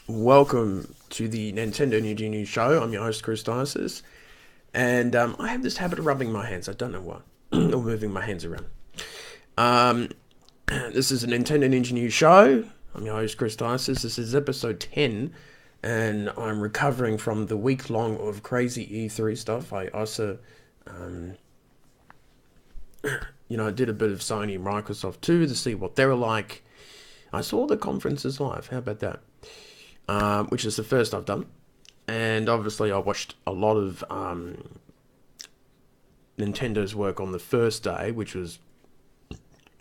Welcome to the Nintendo News Show. I'm your host, Chris Dices, and I have this habit of rubbing my hands. I don't know why, or moving my hands around. Um, this is a Nintendo News Show. I'm your host, Chris Dices. This is episode 10, and I'm recovering from the week long of crazy E3 stuff. I also, I did a bit of Sony and Microsoft too to see what they were like. I saw the conferences live. How about that? Which is the first I've done. And obviously, I watched a lot of Nintendo's work on the first day, which was,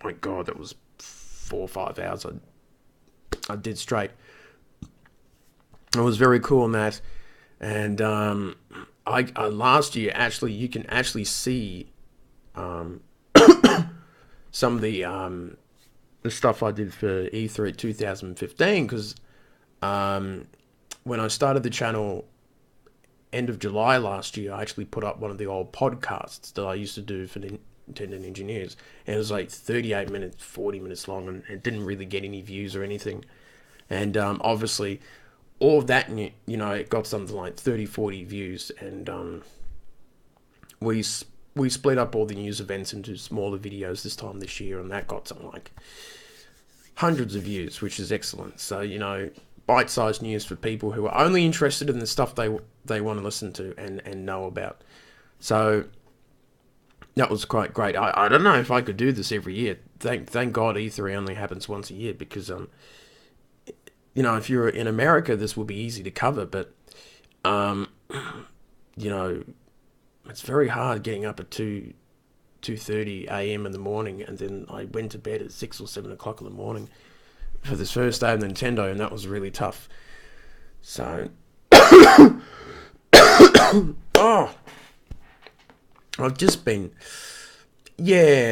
my God, that was 4 or 5 hours I did straight. It was very cool in that. And I last year, actually, you can actually see some of the stuff I did for E3 2015, because when I started the channel end of July last year, I actually put up one of the old podcasts that I used to do for Nintendo Engineers. And it was like 38 minutes, 40 minutes long, and it didn't really get any views or anything. And obviously, all of that, it got something like 30, 40 views. And we split up all the news events into smaller videos this year, and that got something like hundreds of views, which is excellent. So, bite-sized news for people who are only interested in the stuff they want to listen to and know about. So that was quite great. I don't know if I could do this every year. Thank God E3 only happens once a year, because if you're in America, this will be easy to cover, but it's very hard getting up at 2:30 a.m. in the morning, and then I went to bed at 6 or 7 o'clock in the morning for this first day of Nintendo, and that was really tough. So, oh, I've just been,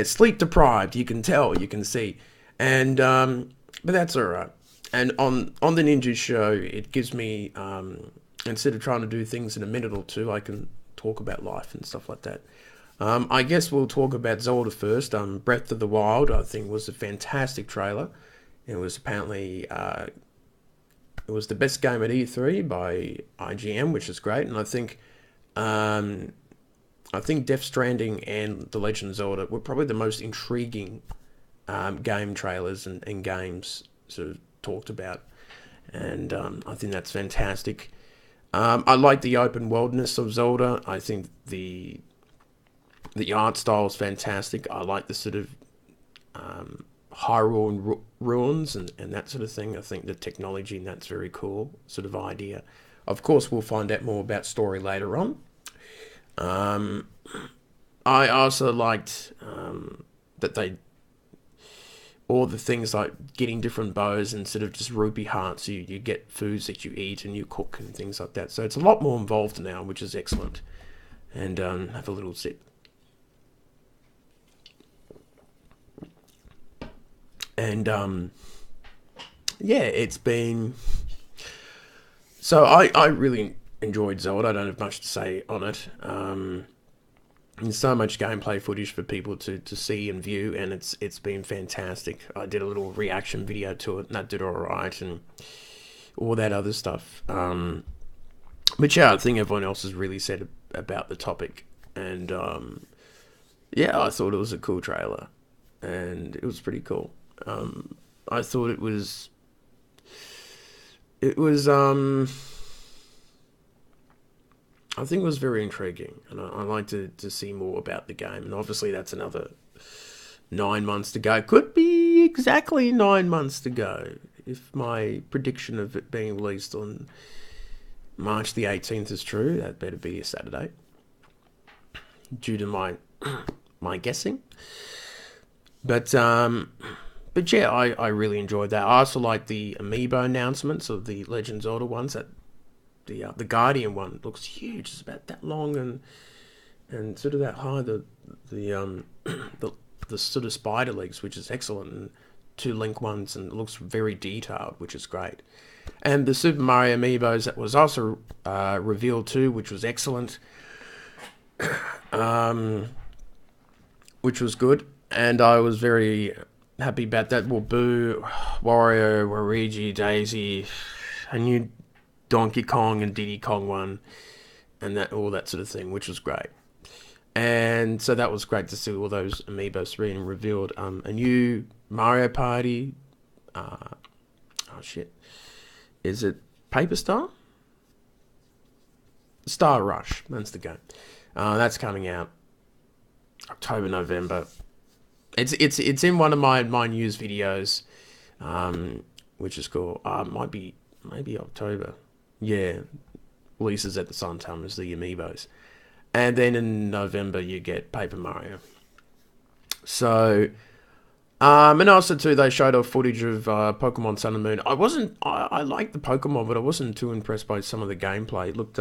sleep deprived. You can tell, you can see, and but that's all right. And on the Ninja Show, it gives me instead of trying to do things in a minute or two, I can talk about life and stuff like that. I guess we'll talk about Zelda first. Breath of the Wild, I think, was a fantastic trailer. It was apparently it was the best game at E3 by IGM, which is great. And I think Death Stranding and The Legend of Zelda were probably the most intriguing game trailers and games sort of talked about. And I think that's fantastic. I like the open worldness of Zelda. I think the art style is fantastic. I like the sort of Hyrule and ruins and that sort of thing. I think the technology and that's very cool sort of idea. Of course, we'll find out more about story later on. I also liked that they all the things like getting different bows instead of just rupee hearts. You get foods that you eat and you cook and things like that. So it's a lot more involved now, which is excellent. And have a little sip. And it's been. So I really enjoyed Zelda. I don't have much to say on it. There's so much gameplay footage for people to see and view, and it's been fantastic. I did a little reaction video to it, and that did alright, and all that other stuff. But yeah, I think everyone else has really said about the topic, and I thought it was a cool trailer, and it was pretty cool. I thought it was I think it was very intriguing, and I like to see more about the game. And obviously, that's another 9 months to go. Could be exactly 9 months to go if my prediction of it being released on March the 18th is true. That better be a Saturday, due to my guessing. But yeah, I really enjoyed that. I also like the amiibo announcements of the Legend of Zelda ones. That the Guardian one looks huge. It's about that long and sort of that high. The sort of spider legs, which is excellent, and 2 Link ones, and it looks very detailed, which is great. And the Super Mario amiibos that was also revealed too, which was excellent, which was good. And I was very happy about that. Well, Boo, Wario, Waluigi, Daisy, a new Donkey Kong and Diddy Kong one, and that all that sort of thing, which was great. And so that was great to see all those amiibos being revealed. A new Mario Party. Oh shit, is it Paper Star? Star Rush. That's the game. That's coming out October, November. It's in one of my news videos, which is cool. Might be maybe October. Yeah, releases at the same time as the amiibos, and then in November you get Paper Mario. So, and also too they showed off footage of Pokemon Sun and Moon. I liked the Pokemon, but I wasn't too impressed by some of the gameplay. It looked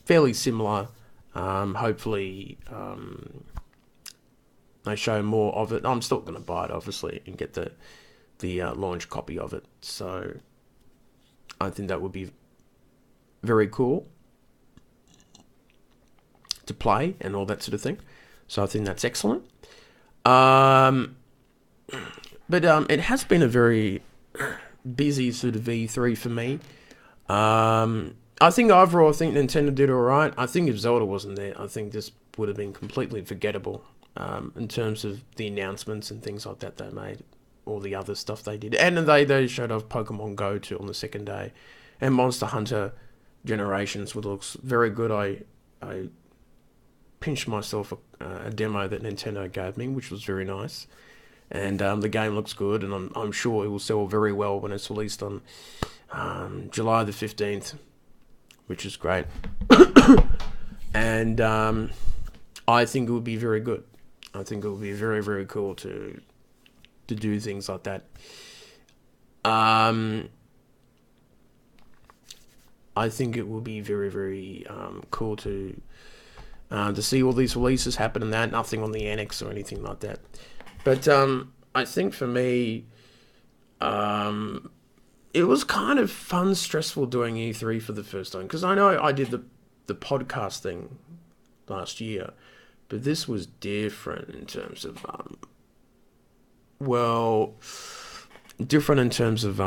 fairly similar. Hopefully, they show more of it. I'm still going to buy it, obviously, and get the launch copy of it. So I think that would be very cool to play and all that sort of thing. So I think that's excellent. But it has been a very busy sort of E3 for me. I think overall, I think Nintendo did all right. I think if Zelda wasn't there, I think this would have been completely forgettable in terms of the announcements and things like that they made, all the other stuff they did. And they showed off Pokemon Go too on the second day, and Monster Hunter Generations, which looks very good. I pinched myself a demo that Nintendo gave me, which was very nice. And the game looks good, and I'm sure it will sell very well when it's released on July the 15th, which is great. And I think it would be very good. I think it would be very, very cool to do things like that. I think it will be very, very cool to see all these releases happen and that. Nothing on the NX or anything like that. But I think for me, it was kind of fun, stressful doing E3 for the first time. Because I know I did the podcast thing last year. But this was different in terms of, different in terms of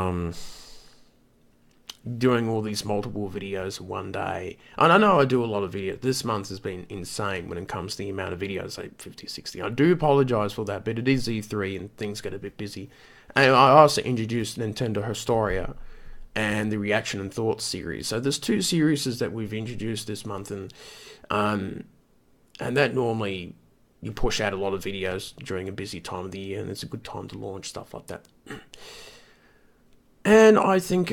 doing all these multiple videos in one day. And I know I do a lot of videos. This month has been insane when it comes to the amount of videos, like 50, 60. I do apologise for that, but it is E3 and things get a bit busy. And I also introduced Nintendo Historia and the Reaction and Thoughts series. So there's two series that we've introduced this month, and that normally you push out a lot of videos during a busy time of the year, and it's a good time to launch stuff like that. And I think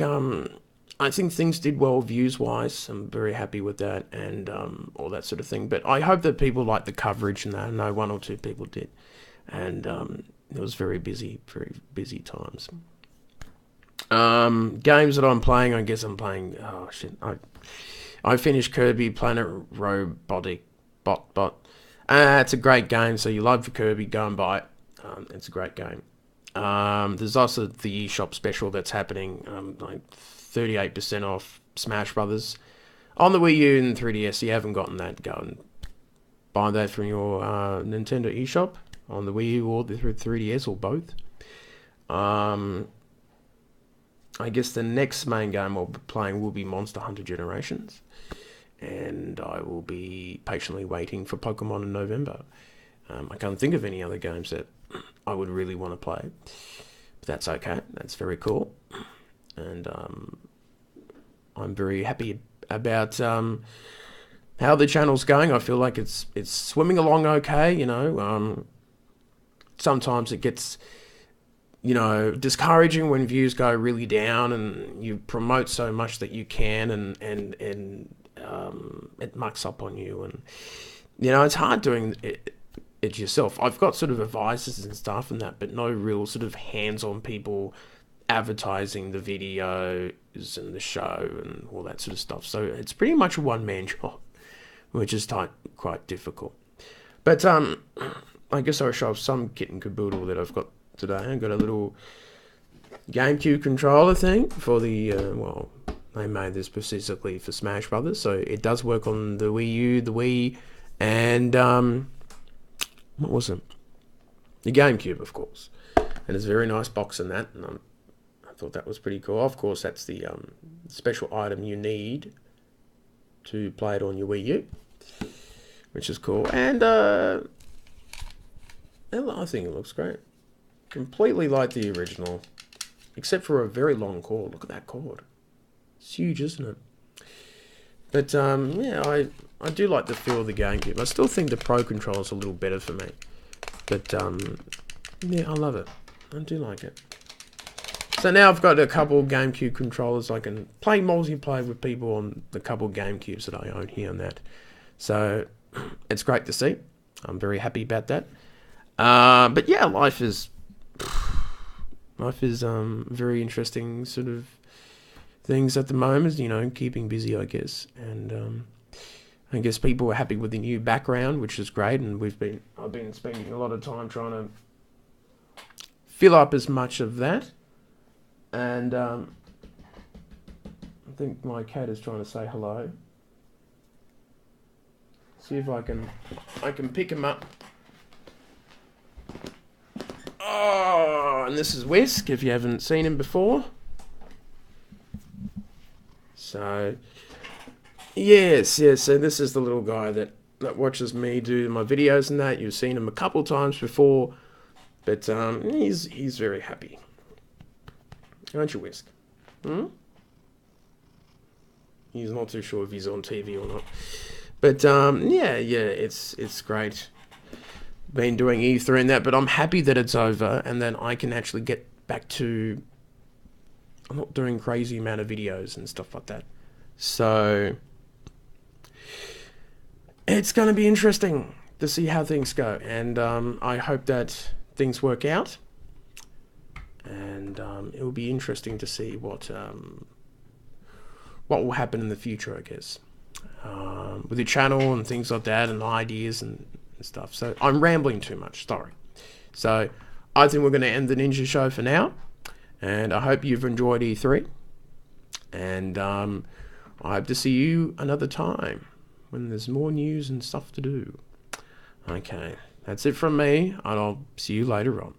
things did well views-wise. I'm very happy with that, and all that sort of thing. But I hope that people like the coverage, and that I know one or two people did. And it was very busy times. Games that I'm playing, I guess I'm playing... Oh, shit. I finished Kirby Planet Robotic Bot. It's a great game, so you love Kirby, go and buy it. It's a great game. There's also the eShop special that's happening, like 38% off Smash Brothers on the Wii U and 3DS. If you haven't gotten that, go and buy that from your Nintendo eShop on the Wii U or the 3DS or both. I guess the next main game I'll be playing will be Monster Hunter Generations, and I will be patiently waiting for Pokemon in November. I can't think of any other games that I would really want to play, but that's okay. That's very cool, and I'm very happy about how the channel's going. I feel like it's swimming along okay. You know, sometimes it gets, you know, discouraging when views go really down, and you promote so much that you can, and it mucks up on you, and you know, it's hard doing it yourself. I've got sort of advisors and stuff and that, but no real sort of hands-on people advertising the videos and the show and all that sort of stuff. So it's pretty much a one-man job, which is quite difficult. But I guess I'll show off some kit and caboodle that I've got today. I've got a little GameCube controller thing for the they made this specifically for Smash Brothers, so it does work on the Wii U, the Wii, and what was it? The GameCube, of course. And it's a very nice box in that, and I thought that was pretty cool. Of course, that's the special item you need to play it on your Wii U, which is cool. And I think it looks great. Completely like the original, except for a very long cord. Look at that cord. It's huge, isn't it? But yeah, I do like the feel of the GameCube. I still think the Pro controller is a little better for me. But yeah, I love it. I do like it. So now I've got a couple GameCube controllers. I can play multiplayer with people on the couple GameCubes that I own here and that. So it's great to see. I'm very happy about that. But yeah, life is very interesting sort of things at the moment. You know, keeping busy, I guess. And I guess people are happy with the new background, which is great. And I've been spending a lot of time trying to fill up as much of that. And I think my cat is trying to say hello. See if I can pick him up. Oh, and this is Whisk, if you haven't seen him before. So, yes, so this is the little guy that watches me do my videos and that. You've seen him a couple times before, but he's very happy. Aren't you, Whisk? He's not too sure if he's on TV or not. But yeah, it's great. Been doing E3 and that, but I'm happy that it's over and then I can actually get back to... I'm not doing crazy amount of videos and stuff like that. So it's going to be interesting to see how things go. And I hope that things work out. And it will be interesting to see what will happen in the future, I guess. With the channel and things like that and ideas and stuff. So I'm rambling too much, sorry. So I think we're going to end the Ninja Show for now. And I hope you've enjoyed E3. And I hope to see you another time when there's more news and stuff to do. Okay, that's it from me. And I'll see you later on.